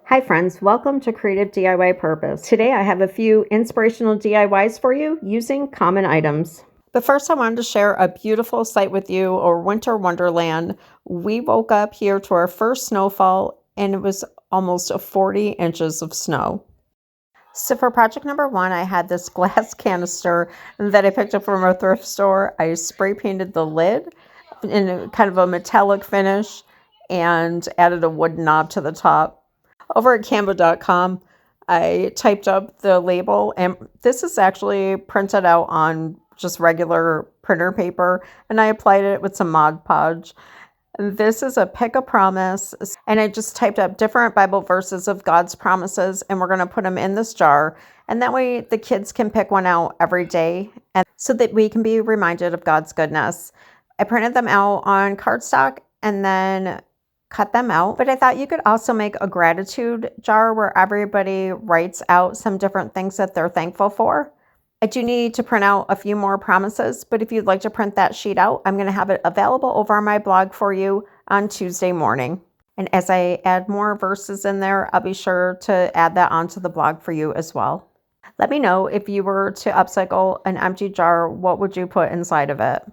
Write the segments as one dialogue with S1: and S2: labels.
S1: Hi friends, welcome to Creative DIY Purpose. Today I have a few inspirational DIYs for you using common items. But first I wanted to share a beautiful sight with you, or winter wonderland. We woke up here to our first snowfall and it was almost 40 inches of snow. So for project number one, I had this glass canister that I picked up from a thrift store. I spray painted the lid in kind of a metallic finish and added a wooden knob to the top. Over at Canva.com, I typed up the label, and this is actually printed out on just regular printer paper, and I applied it with some Mod Podge. This is a pick a promise, and I just typed up different Bible verses of God's promises, and we're going to put them in this jar, and that way the kids can pick one out every day, and so that we can be reminded of God's goodness. I printed them out on cardstock and then cut them out, but I thought you could also make a gratitude jar where everybody writes out some different things that they're thankful for. I do need to print out a few more promises, but if you'd like to print that sheet out, I'm going to have it available over on my blog for you on Tuesday morning. And as I add more verses in there, I'll be sure to add that onto the blog for you as well. Let me know, if you were to upcycle an empty jar, what would you put inside of it?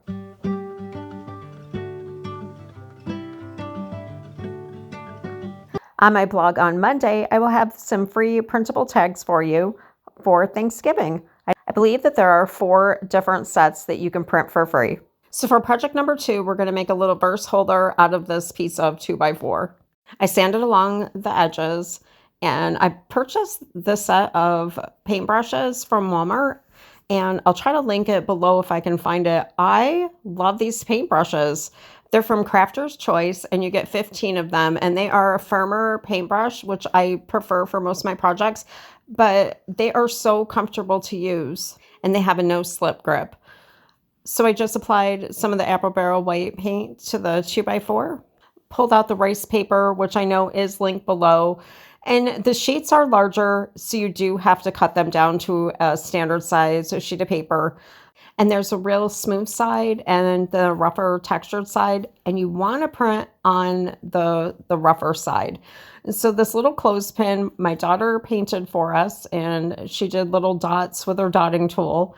S1: On my blog on Monday, I will have some free printable tags for you for Thanksgiving. I believe that there are 4 different sets that you can print for free. So for project number 2, we're going to make a little verse holder out of this piece of 2x4. I sanded along the edges, and I purchased this set of paintbrushes from Walmart, and I'll try to link it below if I can find it. I love these paintbrushes. They're from Crafter's Choice, and you get 15 of them, and they are a firmer paintbrush, which I prefer for most of my projects, but they are so comfortable to use, and they have a no-slip grip. So I just applied some of the Apple Barrel white paint to the 2x4, pulled out the rice paper, which I know is linked below, and the sheets are larger, so you do have to cut them down to a standard size sheet of paper. And there's a real smooth side and the rougher textured side, and you want to print on the rougher side. And so this little clothespin, my daughter painted for us, and she did little dots with her dotting tool.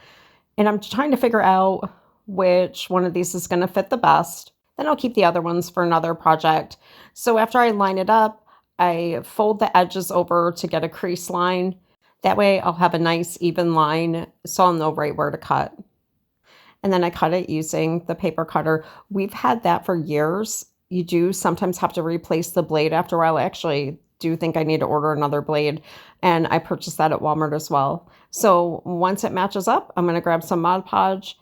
S1: And I'm trying to figure out which one of these is going to fit the best. Then I'll keep the other ones for another project. So after I line it up, I fold the edges over to get a crease line. That way I'll have a nice even line, so I'll know right where to cut. And then I cut it using the paper cutter. We've had that for years. You do sometimes have to replace the blade after a while. I actually do think I need to order another blade, and I purchased that at Walmart as well. So once it matches up, I'm going to grab some Mod Podge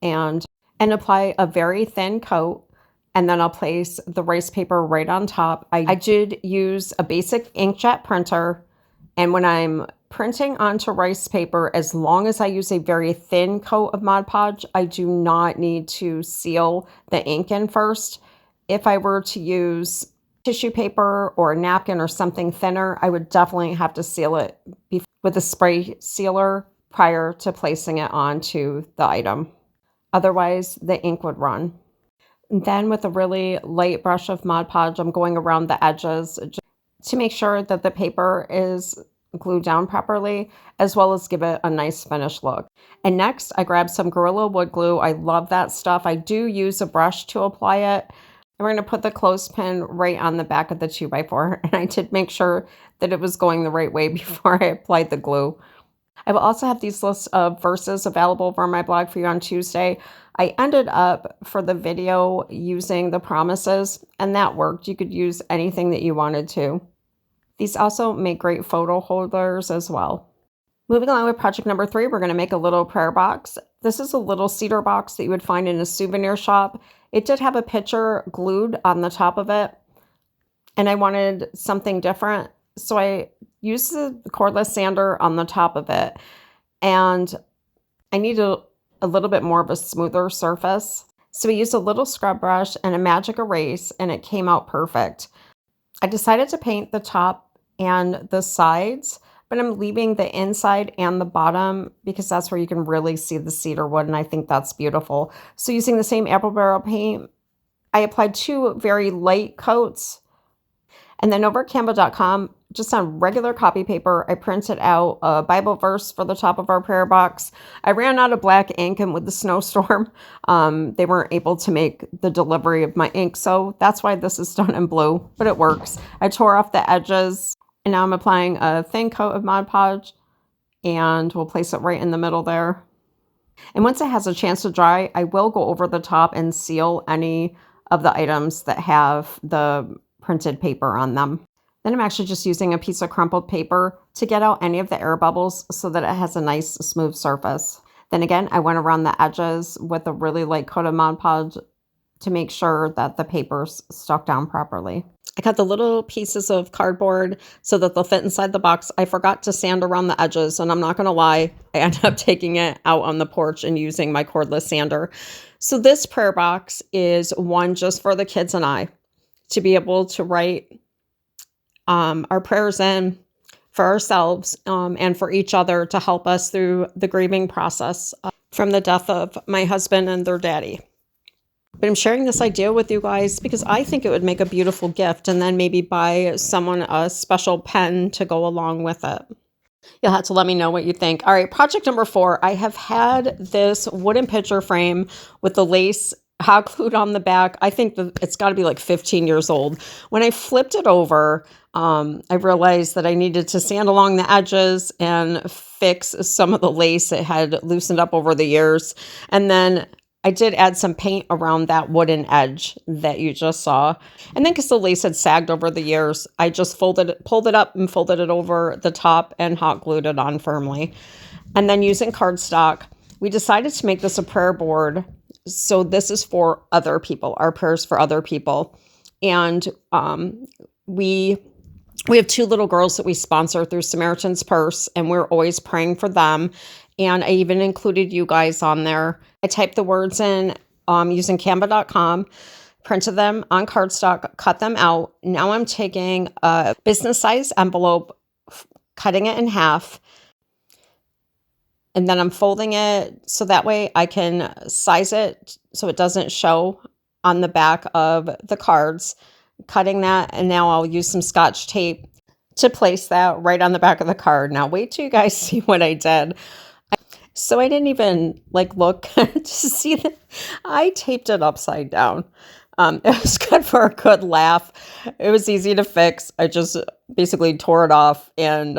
S1: and apply a very thin coat, and then I'll place the rice paper right on top. I did use a basic inkjet printer, and when I'm printing onto rice paper, as long as I use a very thin coat of Mod Podge, I do not need to seal the ink in first. If I were to use tissue paper or a napkin or something thinner, I would definitely have to seal it with a spray sealer prior to placing it onto the item. Otherwise, the ink would run. And then with a really light brush of Mod Podge, I'm going around the edges to make sure that the paper is glued down properly, as well as give it a nice finished look. And next, I grabbed some Gorilla Wood Glue. I love that stuff. I do use a brush to apply it. And we're going to put the clothespin right on the back of the 2x4. And I did make sure that it was going the right way before I applied the glue. I will also have these lists of verses available over on my blog for you on Tuesday. I ended up for the video using the promises, and that worked. You could use anything that you wanted to. These also make great photo holders as well. Moving along with project number 3, we're going to make a little prayer box. This is a little cedar box that you would find in a souvenir shop. It did have a picture glued on the top of it, and I wanted something different. So I used the cordless sander on the top of it, and I needed a little bit more of a smoother surface. So we used a little scrub brush and a magic erase, and it came out perfect. I decided to paint the top and the sides, but I'm leaving the inside and the bottom because that's where you can really see the cedar wood, and I think that's beautiful. So using the same Apple Barrel paint, I applied 2 very light coats, and then over at Canva.com, just on regular copy paper, I printed out a Bible verse for the top of our prayer box. I ran out of black ink, and with the snowstorm, they weren't able to make the delivery of my ink. So that's why this is done in blue, but it works. I tore off the edges, and now I'm applying a thin coat of Mod Podge, and we'll place it right in the middle there. And once it has a chance to dry, I will go over the top and seal any of the items that have the printed paper on them. Then I'm actually just using a piece of crumpled paper to get out any of the air bubbles so that it has a nice smooth surface. Then again, I went around the edges with a really light coat of Mod Podge to make sure that the paper's stuck down properly. I cut the little pieces of cardboard so that they'll fit inside the box. I forgot to sand around the edges, and I'm not going to lie, I ended up taking it out on the porch and using my cordless sander. So this prayer box is one just for the kids and I to be able to write our prayers in for ourselves and for each other to help us through the grieving process from the death of my husband and their daddy. But I'm sharing this idea with you guys because I think it would make a beautiful gift, and then maybe buy someone a special pen to go along with it. You'll have to let me know what you think. All right, project number 4. I have had this wooden picture frame with the lace hot glued on the back. I think that it's got to be like 15 years old. When I flipped it over, I realized that I needed to sand along the edges and fix some of the lace. It had loosened up over the years. And then I did add some paint around that wooden edge that you just saw. And then because the lace had sagged over the years, I just pulled it up and folded it over the top and hot glued it on firmly. And then using cardstock, we decided to make this a prayer board. So this is for other people, our prayers for other people. And we have 2 little girls that we sponsor through Samaritan's Purse, and we're always praying for them. And I even included you guys on there. I typed the words in using Canva.com, printed them on cardstock, cut them out. Now I'm taking a business size envelope, cutting it in half, and then I'm folding it so that way I can size it so it doesn't show on the back of the cards. Cutting that, and now I'll use some Scotch tape to place that right on the back of the card. Now wait till you guys see what I did. So I didn't even look to see that I taped it upside down. It was good for a good laugh. It was easy to fix. I just basically tore it off and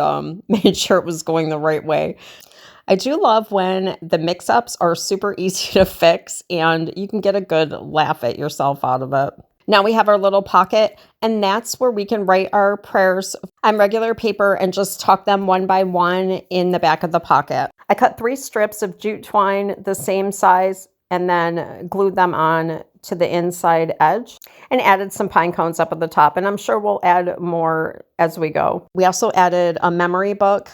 S1: made sure it was going the right way. I do love when the mix-ups are super easy to fix and you can get a good laugh at yourself out of it. Now we have our little pocket, and that's where we can write our prayers on regular paper and just tuck them one by one in the back of the pocket. I cut 3 strips of jute twine the same size and then glued them on to the inside edge and added some pine cones up at the top. And I'm sure we'll add more as we go. We also added a memory book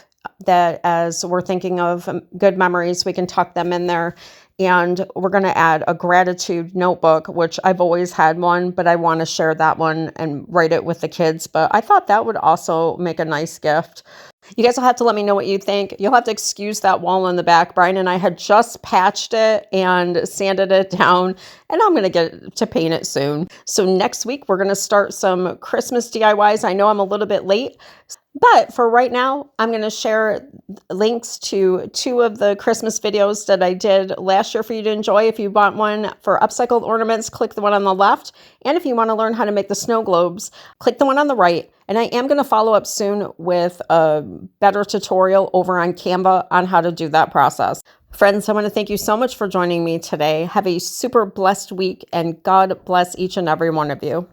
S1: that as we're thinking of good memories, we can tuck them in there. And we're going to add a gratitude notebook, which I've always had one, but I want to share that one and write it with the kids. But I thought that would also make a nice gift. You guys will have to let me know what you think. You'll have to excuse that wall in the back. Brian and I had just patched it and sanded it down, and I'm going to get to paint it soon. So next week, we're going to start some Christmas DIYs. I know I'm a little bit late, but for right now, I'm going to share links to 2 of the Christmas videos that I did last year for you to enjoy. If you want one for upcycled ornaments, click the one on the left. And if you want to learn how to make the snow globes, click the one on the right. And I am going to follow up soon with a better tutorial over on Canva on how to do that process. Friends, I want to thank you so much for joining me today. Have a super blessed week, and God bless each and every one of you.